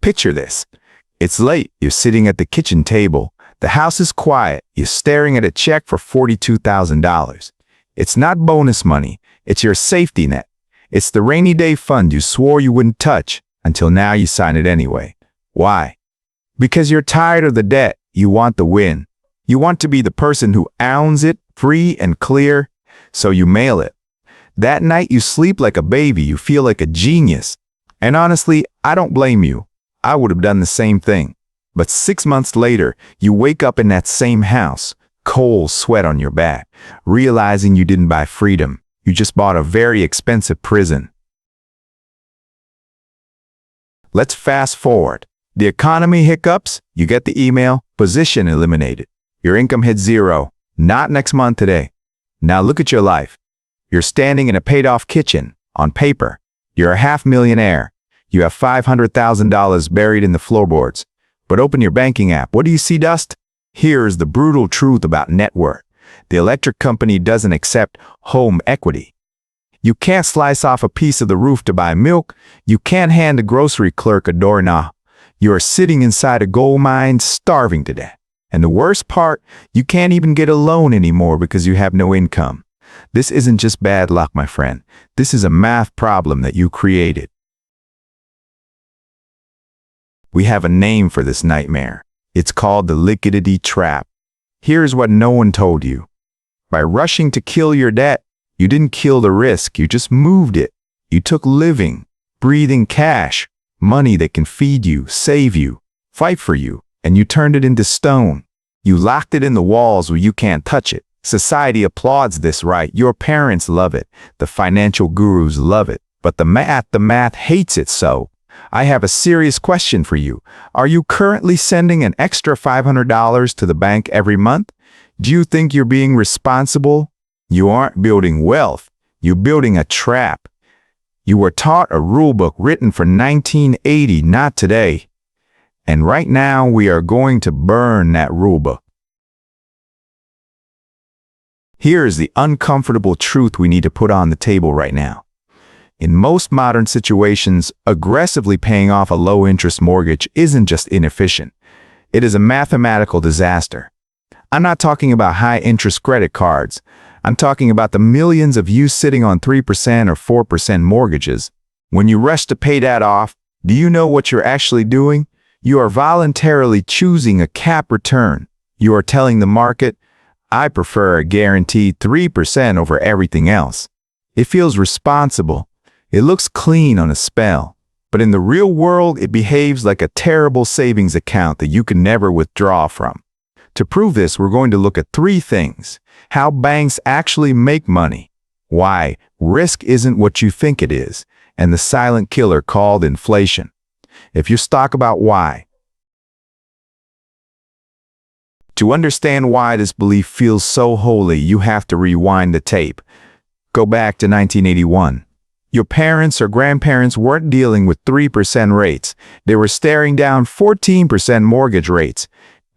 Picture this. It's late, you're sitting at the kitchen table. The house is quiet, you're staring at a check for $42,000. It's not bonus money, it's your safety net. It's the rainy day fund you swore you wouldn't touch, until now you sign it anyway. Why? Because you're tired of the debt, you want the win. You want to be the person who owns it, free and clear, so you mail it. That night you sleep like a baby, you feel like a genius. And honestly, I don't blame you. I would have done the same thing. But 6 months later, you wake up in that same house, cold sweat on your back, realizing you didn't buy freedom. You just bought a very expensive prison. Let's fast forward. The economy hiccups, you get the email, position eliminated. Your income hits zero. Not next month today. Now look at your life. You're standing in a paid-off kitchen. On paper, you're a half-millionaire. You have $500,000 buried in the floorboards. But open your banking app. What do you see, Dust? Here's the brutal truth about net worth. The electric company doesn't accept home equity. You can't slice off a piece of the roof to buy milk. You can't hand a grocery clerk a doorknob. You are sitting inside a gold mine, starving to death. And the worst part, you can't even get a loan anymore because you have no income. This isn't just bad luck, my friend. This is a math problem that you created. We have a name for this nightmare. It's called the liquidity trap. Here's what no one told you. By rushing to kill your debt, you didn't kill the risk, you just moved it. You took living, breathing cash, money that can feed you, save you, fight for you, and you turned it into stone. You locked it in the walls where you can't touch it. Society applauds this, right? Your parents love it. The financial gurus love it. But the math hates it so. I have a serious question for you. Are you currently sending an extra $500 to the bank every month? Do you think you're being responsible? You aren't building wealth. You're building a trap. You were taught a rulebook written for 1980, not today. And right now we are going to burn that rulebook. Here's the uncomfortable truth we need to put on the table right now. In most modern situations, aggressively paying off a low-interest mortgage isn't just inefficient. It is a mathematical disaster. I'm not talking about high-interest credit cards. I'm talking about the millions of you sitting on 3% or 4% mortgages. When you rush to pay that off, do you know what you're actually doing? You are voluntarily choosing a cap return. You are telling the market, I prefer a guaranteed 3% over everything else. It feels responsible. It looks clean on a spell. But in the real world, it behaves like a terrible savings account that you can never withdraw from. To prove this, we're going to look at 3 things. How banks actually make money. Why risk isn't what you think it is. And the silent killer called inflation. If you talk about why. To understand why this belief feels so holy, you have to rewind the tape. Go back to 1981. Your parents or grandparents weren't dealing with 3% rates. They were staring down 14% mortgage rates.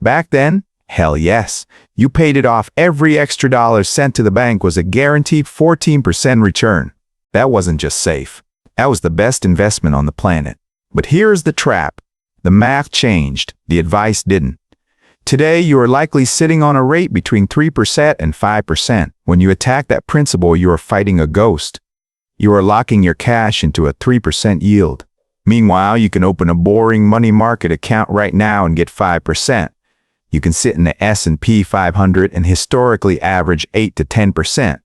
Back then, hell yes, you paid it off. Every extra dollar sent to the bank was a guaranteed 14% return. That wasn't just safe. That was the best investment on the planet. But here's the trap. The math changed. The advice didn't. Today, you are likely sitting on a rate between 3% and 5%. When you attack that principle, you are fighting a ghost. You are locking your cash into a 3% yield. Meanwhile, you can open a boring money market account right now and get 5%. You can sit in the S&P 500 and historically average 8 to 10%.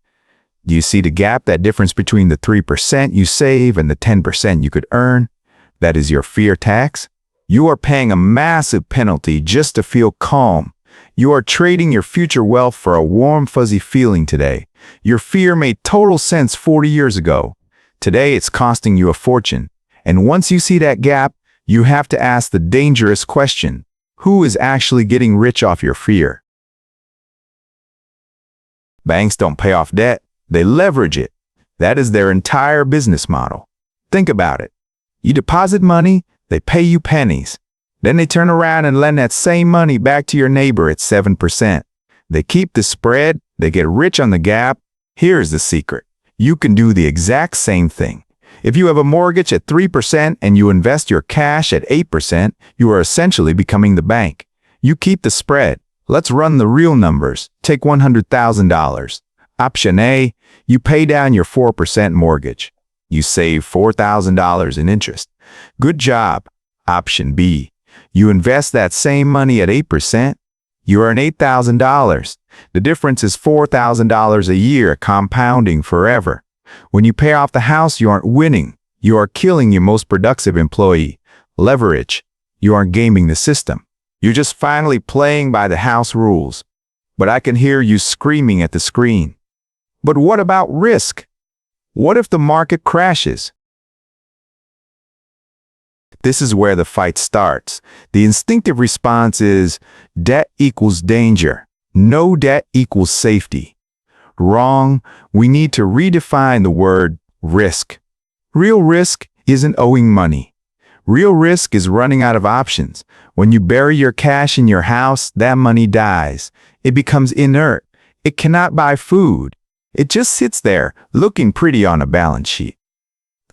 Do you see the gap, that difference between the 3% you save and the 10% you could earn? That is your fear tax. You are paying a massive penalty just to feel calm. You are trading your future wealth for a warm, fuzzy feeling today. Your fear made total sense 40 years ago. Today, it's costing you a fortune. And once you see that gap, you have to ask the dangerous question. Who is actually getting rich off your fear? Banks don't pay off debt. They leverage it. That is their entire business model. Think about it. You deposit money, they pay you pennies. Then they turn around and lend that same money back to your neighbor at 7%. They keep the spread, they get rich on the gap. Here's the secret. You can do the exact same thing. If you have a mortgage at 3% and you invest your cash at 8%, you are essentially becoming the bank. You keep the spread. Let's run the real numbers. Take $100,000. Option A, you pay down your 4% mortgage. You save $4,000 in interest. Good job. Option B, you invest that same money at 8%. You earn $8,000. The difference is $4,000 a year, compounding forever. When you pay off the house, you aren't winning. You are killing your most productive employee. Leverage. You aren't gaming the system. You're just finally playing by the house rules. But I can hear you screaming at the screen. But what about risk? What if the market crashes? This is where the fight starts. The instinctive response is, debt equals danger. No debt equals safety. Wrong. We need to redefine the word risk. Real risk isn't owing money. Real risk is running out of options. When you bury your cash in your house, that money dies. It becomes inert. It cannot buy food. It just sits there, looking pretty on a balance sheet.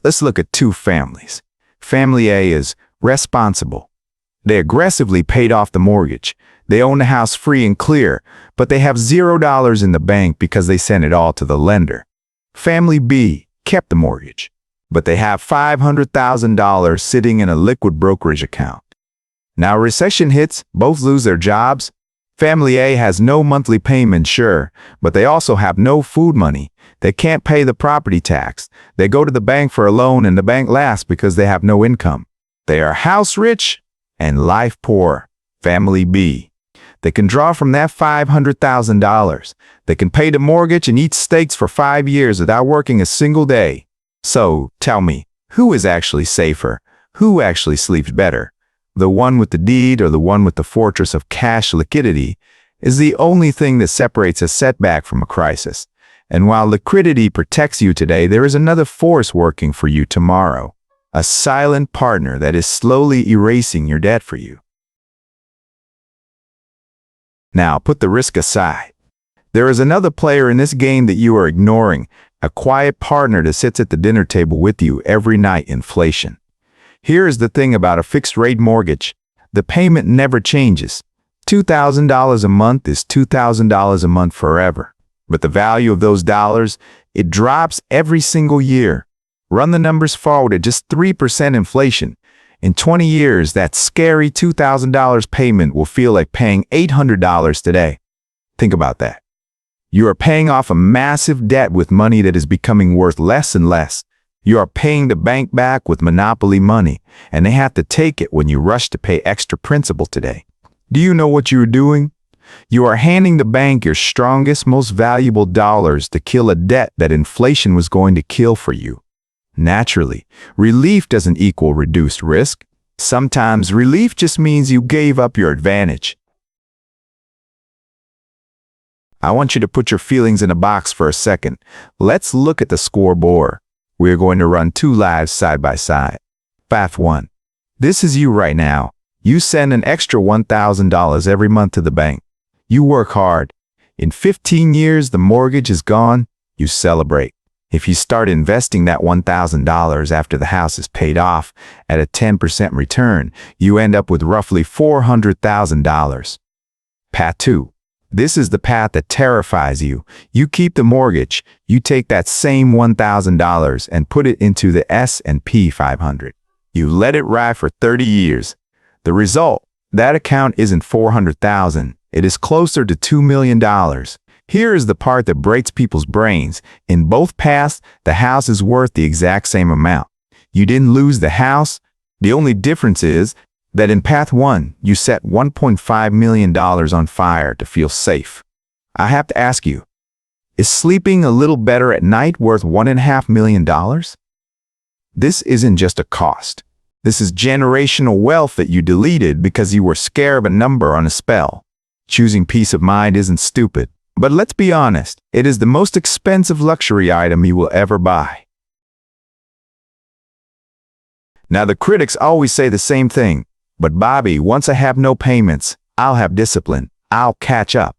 Let's look at two families. Family A is responsible. They aggressively paid off the mortgage. They own the house free and clear, but they have $0 in the bank because they sent it all to the lender. Family B kept the mortgage, but they have $500,000 sitting in a liquid brokerage account. Now recession hits, both lose their jobs. Family A has no monthly payment, sure, but they also have no food money. They can't pay the property tax. They go to the bank for a loan and the bank laughs because they have no income. They are house rich and life poor. Family B. They can draw from that $500,000. They can pay the mortgage and eat steaks for 5 years without working a single day. So, tell me, who is actually safer? Who actually sleeps better? The one with the deed or the one with the fortress of cash liquidity is the only thing that separates a setback from a crisis. And while liquidity protects you today, there is another force working for you tomorrow. A silent partner that is slowly erasing your debt for you. Now, put the risk aside. There is another player in this game that you are ignoring, a quiet partner that sits at the dinner table with you every night: inflation. Here is the thing about a fixed-rate mortgage. The payment never changes. $2,000 a month is $2,000 a month forever. But the value of those dollars, it drops every single year. Run the numbers forward at just 3% inflation. In 20 years, that scary $2,000 payment will feel like paying $800 today. Think about that. You are paying off a massive debt with money that is becoming worth less and less. You are paying the bank back with monopoly money, and they have to take it when you rush to pay extra principal today. Do you know what you are doing? You are handing the bank your strongest, most valuable dollars to kill a debt that inflation was going to kill for you. Naturally, relief doesn't equal reduced risk. Sometimes relief just means you gave up your advantage. I want you to put your feelings in a box for a second. Let's look at the scoreboard. We are going to run two lives side by side. Path 1. This is you right now. You send an extra $1,000 every month to the bank. You work hard. In 15 years, the mortgage is gone. You celebrate. If you start investing that $1,000 after the house is paid off at a 10% return, you end up with roughly $400,000. Path 2. This is the path that terrifies you. You keep the mortgage. You take that same $1,000 and put it into the S&P 500. You let it ride for 30 years. The result, that account isn't $400,000. It is closer to $2 million. Here is the part that breaks people's brains. In both paths, the house is worth the exact same amount. You didn't lose the house. The only difference is that in path 1, you set $1.5 million on fire to feel safe. I have to ask you, is sleeping a little better at night worth $1.5 million? This isn't just a cost. This is generational wealth that you deleted because you were scared of a number on a spell. Choosing peace of mind isn't stupid, but let's be honest, it is the most expensive luxury item you will ever buy. Now the critics always say the same thing, but Bobby, once I have no payments, I'll have discipline. I'll catch up.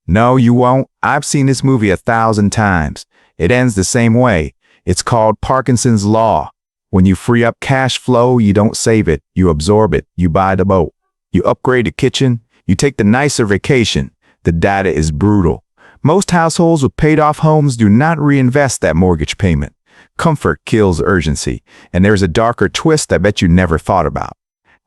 No, you won't. I've seen this movie 1,000 times. It ends the same way. It's called Parkinson's Law. When you free up cash flow, you don't save it, you absorb it. You buy the boat, you upgrade the kitchen, you take the nicer vacation. The data is brutal. Most households with paid-off homes do not reinvest that mortgage payment. Comfort kills urgency, and there's a darker twist I bet you never thought about.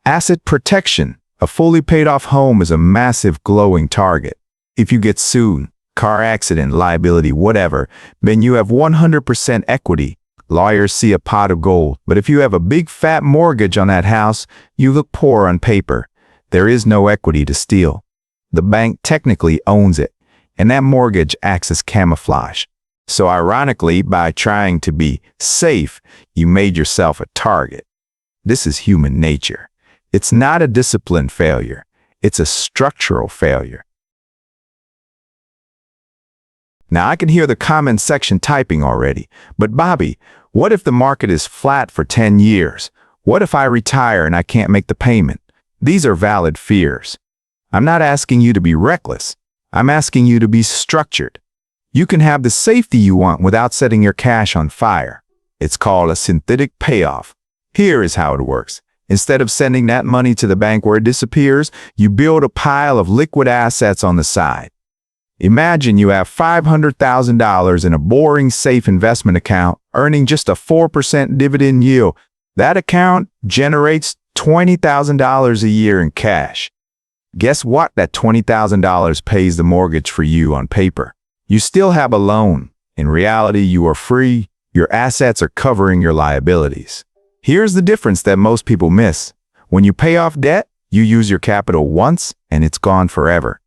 Asset protection. A fully paid-off home is a massive glowing target. If you get sued, car accident, liability, whatever, then you have 100% equity. Lawyers see a pot of gold, but if you have a big fat mortgage on that house, you look poor on paper. There is no equity to steal. The bank technically owns it, and that mortgage acts as camouflage. So ironically, by trying to be safe, you made yourself a target. This is human nature. It's not a discipline failure. It's a structural failure. Now I can hear the comment section typing already. But Bobby, what if the market is flat for 10 years? What if I retire and I can't make the payment? These are valid fears. I'm not asking you to be reckless. I'm asking you to be structured. You can have the safety you want without setting your cash on fire. It's called a synthetic payoff. Here is how it works. Instead of sending that money to the bank where it disappears, you build a pile of liquid assets on the side. Imagine you have $500,000 in a boring safe investment account, earning just a 4% dividend yield. That account generates $20,000 a year in cash. Guess what? That $20,000 pays the mortgage for you on paper. You still have a loan. In reality, you are free. Your assets are covering your liabilities. Here's the difference that most people miss. When you pay off debt, you use your capital once and it's gone forever.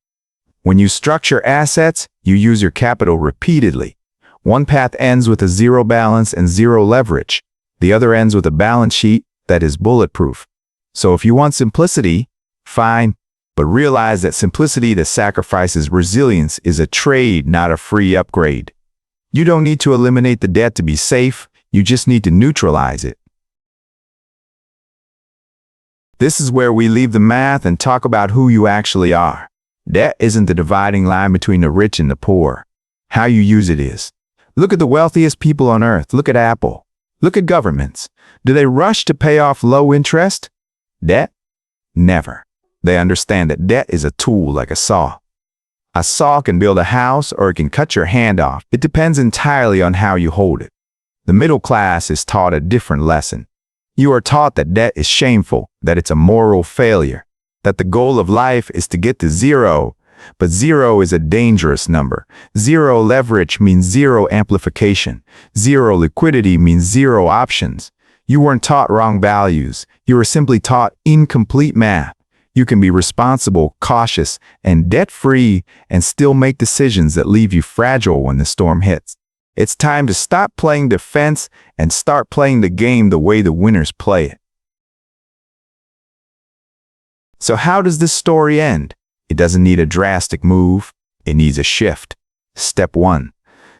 When you structure assets, you use your capital repeatedly. One path ends with a zero balance and zero leverage. The other ends with a balance sheet that is bulletproof. So if you want simplicity, fine, but realize that simplicity that sacrifices resilience is a trade, not a free upgrade. You don't need to eliminate the debt to be safe, you just need to neutralize it. This is where we leave the math and talk about who you actually are. Debt isn't the dividing line between the rich and the poor. How you use it is. Look at the wealthiest people on earth. Look at Apple. Look at governments. Do they rush to pay off low interest debt? Never. They understand that debt is a tool like a saw. A saw can build a house or it can cut your hand off. It depends entirely on how you hold it. The middle class is taught a different lesson. You are taught that debt is shameful, that it's a moral failure, that the goal of life is to get to zero. But zero is a dangerous number. Zero leverage means zero amplification. Zero liquidity means zero options. You weren't taught wrong values. You were simply taught incomplete math. You can be responsible, cautious, and debt-free and still make decisions that leave you fragile when the storm hits. It's time to stop playing defense and start playing the game the way the winners play it. So how does this story end? It doesn't need a drastic move. It needs a shift. Step 1.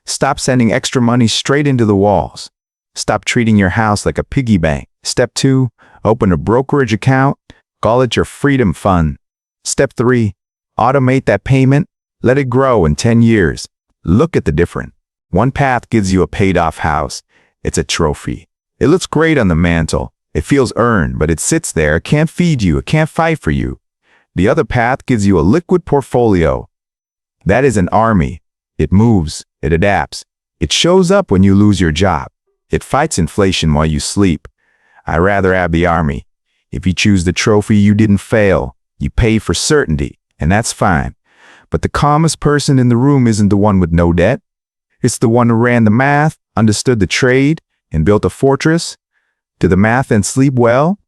Stop sending extra money straight into the walls. Stop treating your house like a piggy bank. Step 2. Open a brokerage account. Call it your freedom fund. Step 3. Automate that payment. Let it grow in 10 years. Look at the difference. One path gives you a paid-off house. It's a trophy. It looks great on the mantle. It feels earned, but it sits there. It can't feed you. It can't fight for you. The other path gives you a liquid portfolio. That is an army. It moves. It adapts. It shows up when you lose your job. It fights inflation while you sleep. I'd rather have the army. If you choose the trophy, you didn't fail. You pay for certainty, and that's fine. But the calmest person in the room isn't the one with no debt. It's the one who ran the math, understood the trade, and built a fortress. Do the math and sleep well?